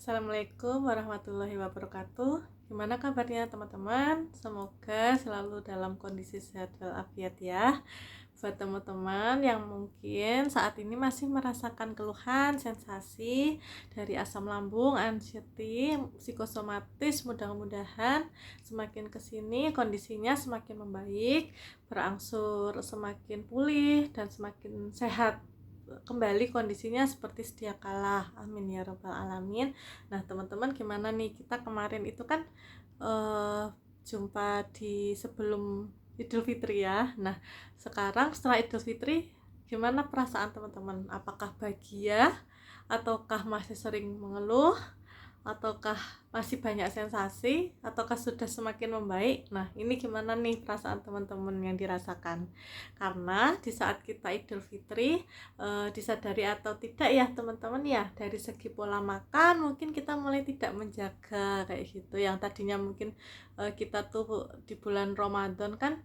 Assalamualaikum warahmatullahi wabarakatuh. Gimana kabarnya teman-teman? Semoga selalu dalam kondisi sehat walafiat ya. Buat teman-teman yang mungkin saat ini masih merasakan keluhan, sensasi dari asam lambung, anxiety, psikosomatis, mudah-mudahan semakin kesini kondisinya semakin membaik, berangsur semakin pulih dan semakin sehat kembali kondisinya seperti sedia kala. Amin ya robbal alamin. Nah teman-teman, gimana nih, kita kemarin itu kan eh, jumpa di sebelum Idul Fitri ya. Nah sekarang setelah Idul Fitri, gimana perasaan teman-teman? Apakah bahagia ataukah masih sering mengeluh, ataukah masih banyak sensasi, ataukah sudah semakin membaik? Nah ini gimana nih perasaan teman-teman yang dirasakan? Karena di saat kita Idul Fitri, disadari atau tidak ya teman-teman ya, dari segi pola makan mungkin kita mulai tidak menjaga kayak gitu. Yang tadinya mungkin kita tuh di bulan Ramadan kan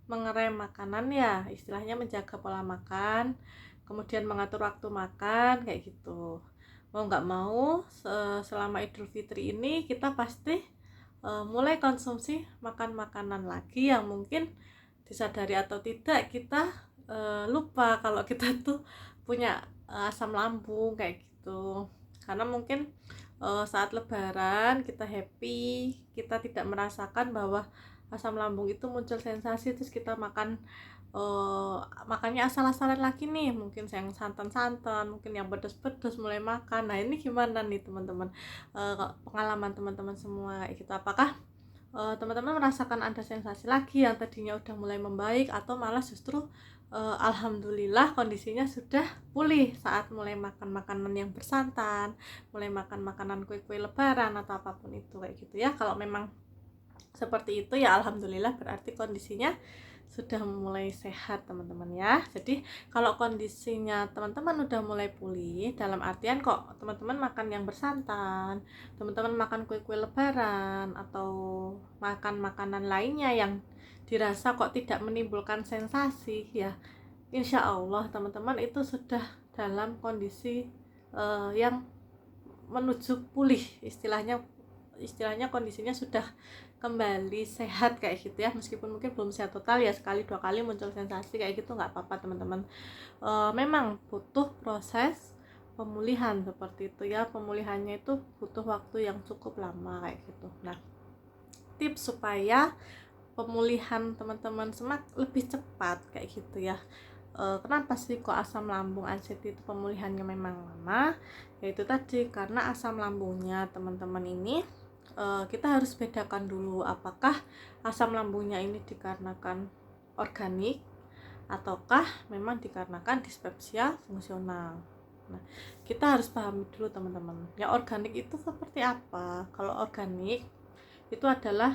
mengerem makanan ya, istilahnya menjaga pola makan, kemudian mengatur waktu makan kayak gitu. Mau nggak mau selama Idul Fitri ini kita pasti mulai konsumsi makan makanan lagi yang mungkin disadari atau tidak kita lupa kalau kita tuh punya asam lambung kayak gitu. Karena mungkin saat lebaran kita happy, kita tidak merasakan bahwa asam lambung itu muncul sensasi, terus kita makannya asal-asalan lagi nih, mungkin yang santan-santan, mungkin yang pedas-pedas mulai makan. Nah ini gimana nih teman-teman, pengalaman teman-teman semua kayak gitu? Apakah teman-teman merasakan ada sensasi lagi yang tadinya udah mulai membaik, atau malah justru alhamdulillah kondisinya sudah pulih saat mulai makan makanan yang bersantan, mulai makan makanan kue-kue lebaran atau apapun itu kayak gitu ya? Kalau memang seperti itu ya alhamdulillah, berarti kondisinya sudah mulai sehat teman-teman ya. Jadi kalau kondisinya teman-teman udah mulai pulih, dalam artian kok teman-teman makan yang bersantan, teman-teman makan kue-kue lebaran atau makan makanan lainnya yang dirasa kok tidak menimbulkan sensasi ya, insya Allah teman-teman itu sudah dalam kondisi yang menuju pulih, istilahnya kondisinya sudah kembali sehat kayak gitu ya. Meskipun mungkin belum sehat total ya, sekali dua kali muncul sensasi kayak gitu nggak apa-apa teman-teman. Memang butuh proses pemulihan seperti itu ya, pemulihannya itu butuh waktu yang cukup lama kayak gitu. Nah tips supaya pemulihan teman-teman lebih cepat kayak gitu ya, kenapa sih kok asam lambung anxiety itu pemulihannya memang lama? Yaitu tadi karena asam lambungnya teman-teman ini, kita harus bedakan dulu apakah asam lambungnya ini dikarenakan organik ataukah memang dikarenakan dispepsia fungsional. Nah, kita harus pahami dulu teman-teman. Ya organik itu seperti apa? Kalau organik itu adalah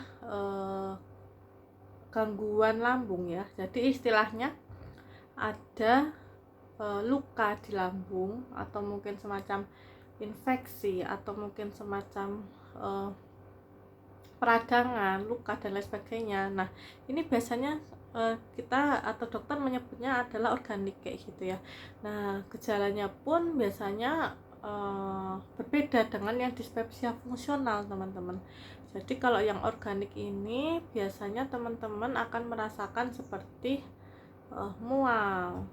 gangguan lambung ya. Jadi istilahnya ada luka di lambung, atau mungkin semacam infeksi, atau mungkin semacam peradangan, luka dan lain sebagainya. Nah ini biasanya kita atau dokter menyebutnya adalah organik kayak gitu ya. Nah gejalanya pun biasanya berbeda dengan yang dispepsia fungsional teman-teman. Jadi kalau yang organik ini biasanya teman-teman akan merasakan seperti mual,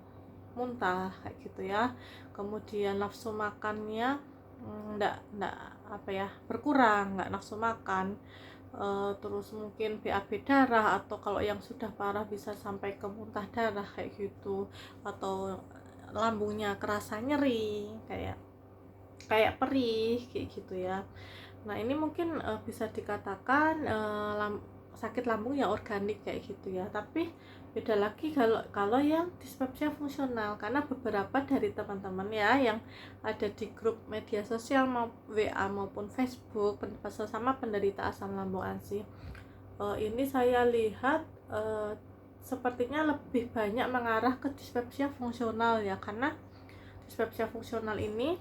muntah kayak gitu ya. Kemudian nafsu makannya enggak apa ya, berkurang, enggak nafsu makan. Terus mungkin BAB darah, atau kalau yang sudah parah bisa sampai ke muntah darah kayak gitu, atau lambungnya kerasa nyeri, kayak perih kayak gitu ya. Nah ini mungkin bisa dikatakan sakit lambung yang organik kayak gitu ya. Tapi beda lagi kalau yang dispepsia fungsional, karena beberapa dari teman-teman ya yang ada di grup media sosial WA maupun Facebook sesama penderita asam lambung ANSI, ini saya lihat sepertinya lebih banyak mengarah ke dispepsia fungsional ya, karena dispepsia fungsional ini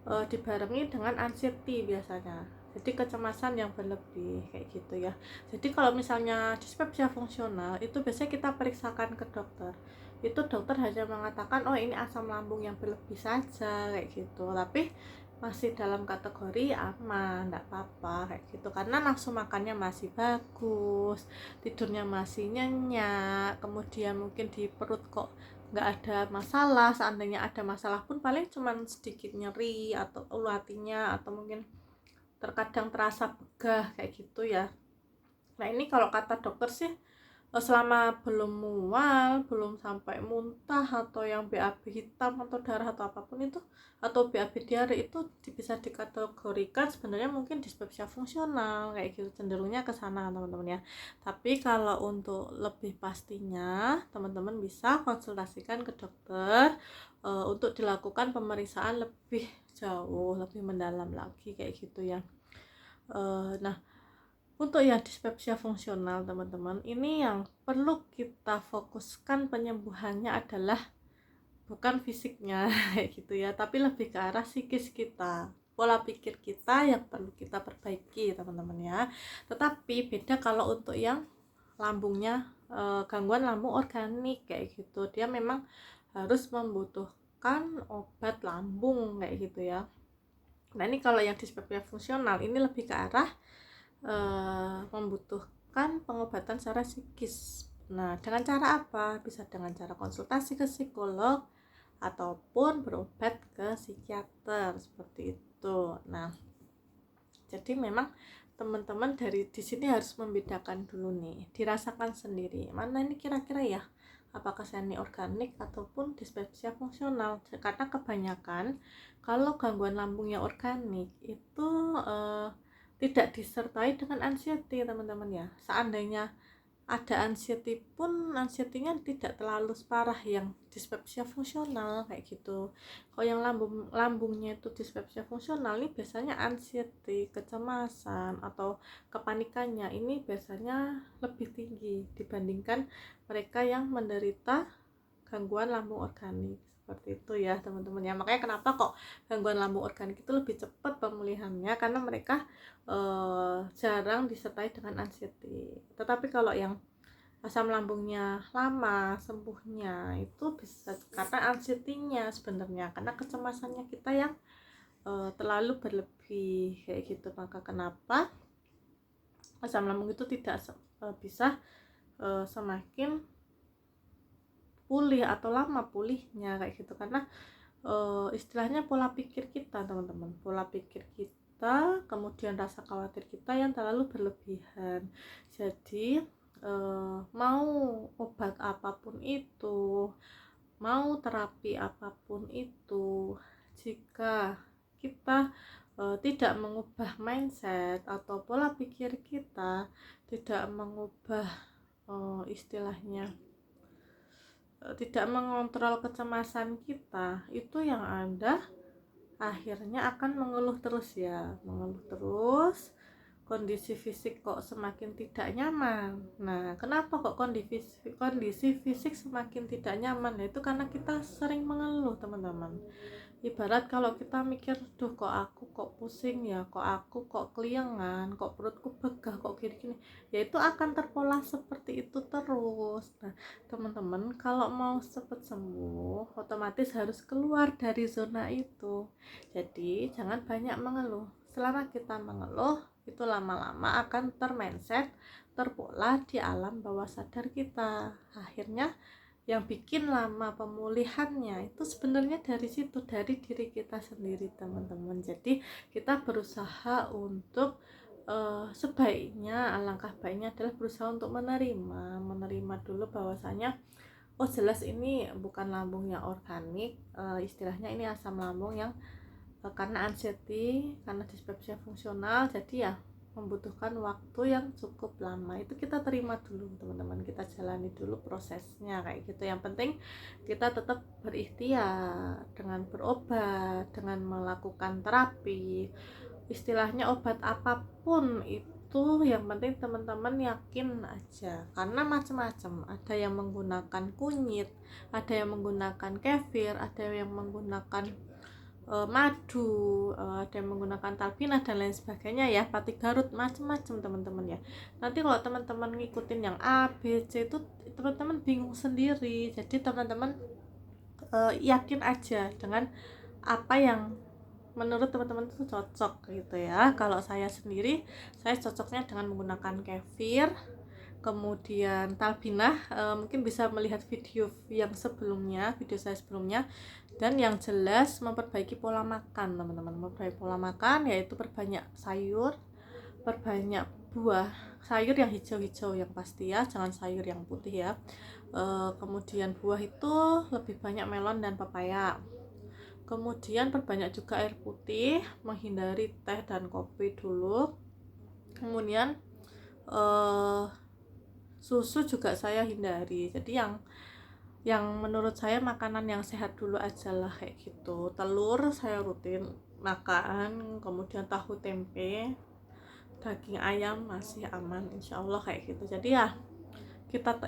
dibarengi dengan anxiety biasanya, jadi kecemasan yang berlebih kayak gitu ya. Jadi kalau misalnya dispepsia fungsional itu biasanya kita periksakan ke dokter, itu dokter hanya mengatakan oh ini asam lambung yang berlebih saja kayak gitu. Tapi masih dalam kategori aman, enggak apa-apa kayak gitu, karena nafsu makannya masih bagus, tidurnya masih nyenyak, kemudian mungkin di perut kok nggak ada masalah, seandainya ada masalah pun paling cuman sedikit nyeri atau ulu hatinya, atau mungkin terkadang terasa begah kayak gitu ya. Nah ini kalau kata dokter sih, selama belum mual, belum sampai muntah atau yang BAB hitam atau darah atau apapun itu, atau BAB diare, itu bisa dikategorikan sebenarnya mungkin dispepsia fungsional kayak gitu, cenderungnya ke sana teman-teman ya. Tapi kalau untuk lebih pastinya teman-teman bisa konsultasikan ke dokter untuk dilakukan pemeriksaan lebih jauh, lebih mendalam lagi kayak gitu ya. Nah, untuk yang dispepsia fungsional teman-teman, ini yang perlu kita fokuskan penyembuhannya adalah bukan fisiknya kayak gitu ya, tapi lebih ke arah psikis kita, pola pikir kita yang perlu kita perbaiki teman-teman ya. Tetapi beda kalau untuk yang lambungnya, gangguan lambung organik kayak gitu, dia memang harus membutuhkan obat lambung kayak gitu ya. Nah ini kalau yang dispepsia fungsional ini lebih ke arah membutuhkan pengobatan secara psikis. Nah, dengan cara apa? Bisa dengan cara konsultasi ke psikolog ataupun berobat ke psikiater seperti itu. Nah, jadi memang teman-teman dari di sini harus membedakan dulu nih, dirasakan sendiri. Mana ini kira-kira ya? Apakah saya ini organik ataupun dispepsia fungsional? Karena kebanyakan kalau gangguan lambungnya organik itu tidak disertai dengan anxiety teman-teman ya. Seandainya ada anxiety pun, anxiety-nya tidak terlalu separah yang dispepsia fungsional kayak gitu. Kalau yang lambungnya itu dispepsia fungsional ini biasanya anxiety, kecemasan atau kepanikannya ini biasanya lebih tinggi dibandingkan mereka yang menderita gangguan lambung organik seperti itu ya teman-teman ya. Makanya kenapa kok gangguan lambung organik itu lebih cepat pemulihannya, karena mereka jarang disertai dengan anxiety. Tetapi kalau yang asam lambungnya lama sembuhnya itu bisa karena anxiety-nya sebenarnya, karena kecemasannya kita yang terlalu berlebih kayak gitu. Maka kenapa asam lambung itu tidak bisa semakin pulih atau lama pulihnya kayak gitu, karena istilahnya pola pikir kita teman-teman, pola pikir kita, kemudian rasa khawatir kita yang terlalu berlebihan. Jadi mau obat apapun itu, mau terapi apapun itu, jika kita tidak mengubah mindset atau pola pikir kita, tidak mengubah istilahnya tidak mengontrol kecemasan kita, itu yang ada akhirnya akan mengeluh terus ya, mengeluh terus, kondisi fisik kok semakin tidak nyaman. Nah, kenapa kok kondisi fisik semakin tidak nyaman? Itu karena kita sering mengeluh teman-teman. Ibarat kalau kita mikir, duh kok aku kok pusing ya, kok aku kok keliengan, kok perutku begah, kok gini-gini, ya itu akan terpola seperti itu terus. Nah teman-teman, kalau mau cepat sembuh otomatis harus keluar dari zona itu. Jadi jangan banyak mengeluh. Selama kita mengeluh, itu lama-lama akan termindset, terpola di alam bawah sadar kita. Akhirnya yang bikin lama pemulihannya itu sebenarnya dari situ, dari diri kita sendiri teman-teman. Jadi kita berusaha untuk sebaiknya, alangkah baiknya adalah berusaha untuk menerima dulu bahwasanya oh jelas ini bukan lambung yang organik, istilahnya ini asam lambung yang karena anxiety, karena dispepsia fungsional, jadi ya membutuhkan waktu yang cukup lama. Itu kita terima dulu teman-teman, kita jalani dulu prosesnya kayak gitu. Yang penting kita tetap berikhtiar dengan berobat, dengan melakukan terapi, istilahnya obat apapun itu, yang penting teman-teman yakin aja, karena macam-macam, ada yang menggunakan kunyit, ada yang menggunakan kefir, ada yang menggunakan madu, ada yang menggunakan talpinah dan lain sebagainya ya, pati garut, macam-macam teman-teman ya. Nanti kalau teman-teman ngikutin yang A, B, C itu teman-teman bingung sendiri. Jadi teman-teman yakin aja dengan apa yang menurut teman-teman itu cocok gitu ya. Kalau saya sendiri, saya cocoknya dengan menggunakan kefir, kemudian talbinah. Mungkin bisa melihat video yang sebelumnya, video saya sebelumnya. Dan yang jelas memperbaiki pola makan teman-teman, memperbaiki pola makan yaitu perbanyak sayur, perbanyak buah, sayur yang hijau-hijau yang pasti ya, jangan sayur yang putih ya. Kemudian buah itu lebih banyak melon dan pepaya. Kemudian perbanyak juga air putih, menghindari teh dan kopi dulu. Kemudian susu juga saya hindari. Jadi yang menurut saya makanan yang sehat dulu aja lah kayak gitu. Telur saya rutin makan, kemudian tahu tempe, daging ayam masih aman insya Allah kayak gitu. Jadi ya kita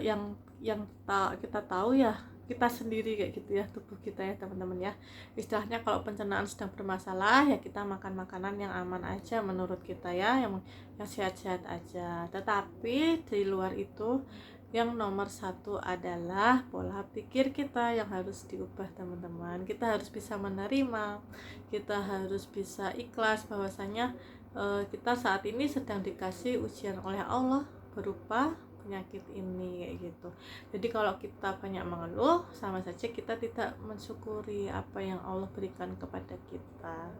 tahu ya kita sendiri kayak gitu ya, tubuh kita ya teman-teman ya. Istilahnya kalau pencernaan sedang bermasalah ya kita makan makanan yang aman aja menurut kita ya, yang sehat-sehat aja. Tetapi di luar itu yang nomor satu adalah pola pikir kita yang harus diubah teman-teman. Kita harus bisa menerima, kita harus bisa ikhlas bahwasanya kita saat ini sedang dikasih ujian oleh Allah berupa penyakit ini kayak gitu. Jadi kalau kita banyak mengeluh, sama saja kita tidak mensyukuri apa yang Allah berikan kepada kita.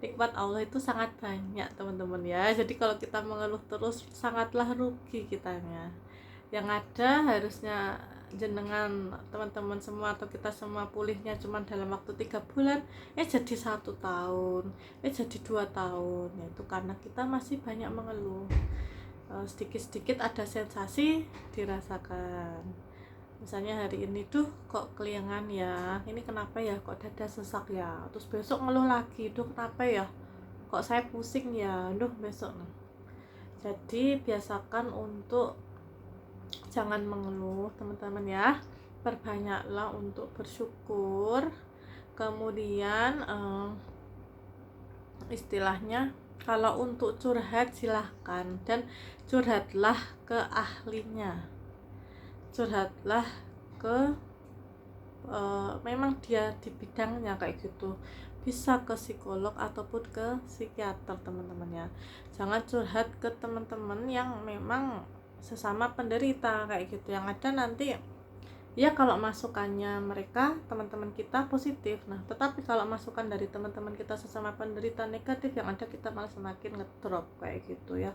Nikmat Allah itu sangat banyak teman-teman ya. Jadi kalau kita mengeluh terus sangatlah rugi kitanya. Yang ada harusnya jenengan teman-teman semua atau kita semua pulihnya cuma dalam waktu 3 bulan, jadi 1 tahun, jadi 2 tahun. Itu karena kita masih banyak mengeluh. Sedikit-sedikit ada sensasi dirasakan. Misalnya hari ini tuh kok keliangan ya, ini kenapa ya, kok dada sesak ya, terus besok ngeluh lagi, duh kenapa ya, kok saya pusing ya, duh besok. Jadi biasakan untuk jangan mengeluh teman-teman ya, perbanyaklah untuk bersyukur. Kemudian istilahnya kalau untuk curhat silahkan, dan curhatlah ke ahlinya, curhatlah ke memang dia di bidangnya kayak gitu, bisa ke psikolog ataupun ke psikiater teman-teman ya. Jangan curhat ke teman-teman yang memang sesama penderita kayak gitu, yang ada nanti ya kalau masukannya mereka teman-teman kita positif, nah tetapi kalau masukan dari teman-teman kita sesama penderita negatif, yang ada kita malah semakin ngedrop kayak gitu ya.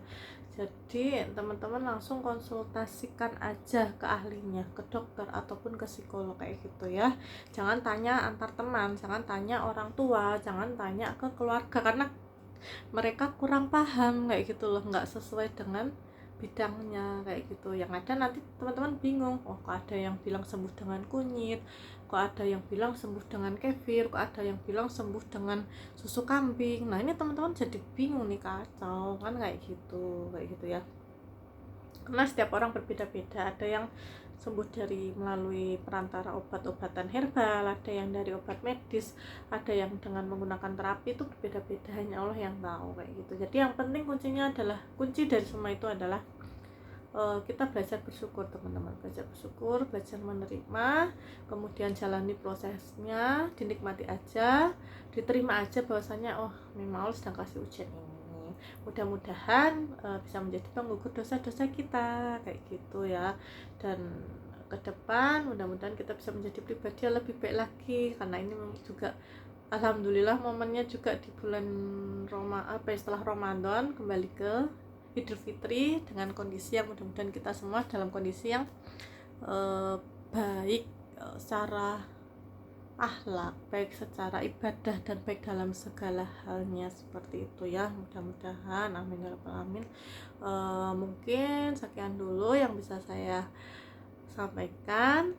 Jadi teman-teman langsung konsultasikan aja ke ahlinya, ke dokter ataupun ke psikolog kayak gitu ya. Jangan tanya antar teman, jangan tanya orang tua, jangan tanya ke keluarga, karena mereka kurang paham kayak gitu loh, nggak sesuai dengan bidangnya kayak gitu. Yang ada nanti teman-teman bingung, oh kok ada yang bilang sembuh dengan kunyit, kok ada yang bilang sembuh dengan kefir, kok ada yang bilang sembuh dengan susu kambing. Nah ini teman-teman jadi bingung nih, kacau kan kayak gitu ya. Karena setiap orang berbeda-beda, ada yang sembuh dari melalui perantara obat-obatan herbal, ada yang dari obat medis, ada yang dengan menggunakan terapi, itu berbeda-beda, hanya Allah yang tahu kayak gitu. Jadi yang penting kunci dari semua itu adalah kita belajar bersyukur teman-teman, belajar bersyukur, belajar menerima, kemudian jalani prosesnya, dinikmati aja, diterima aja bahwasanya oh memang Allah sedang kasih ujian ini, mudah-mudahan bisa menjadi penggugur dosa-dosa kita kayak gitu ya. Dan ke depan mudah-mudahan kita bisa menjadi pribadi yang lebih baik lagi, karena ini juga alhamdulillah momennya juga di bulan setelah Ramadan kembali ke Idul Fitri dengan kondisi yang mudah-mudahan kita semua dalam kondisi yang baik secara akhlak, baik secara ibadah, dan baik dalam segala halnya seperti itu ya, mudah-mudahan amin ya rabbal alamin. Mungkin sekian dulu yang bisa saya sampaikan.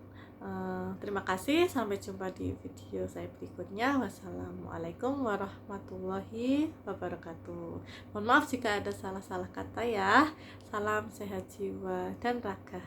Terima kasih, sampai jumpa di video saya berikutnya. Wassalamualaikum warahmatullahi wabarakatuh. Mohon maaf jika ada salah-salah kata ya. Salam sehat jiwa dan raga.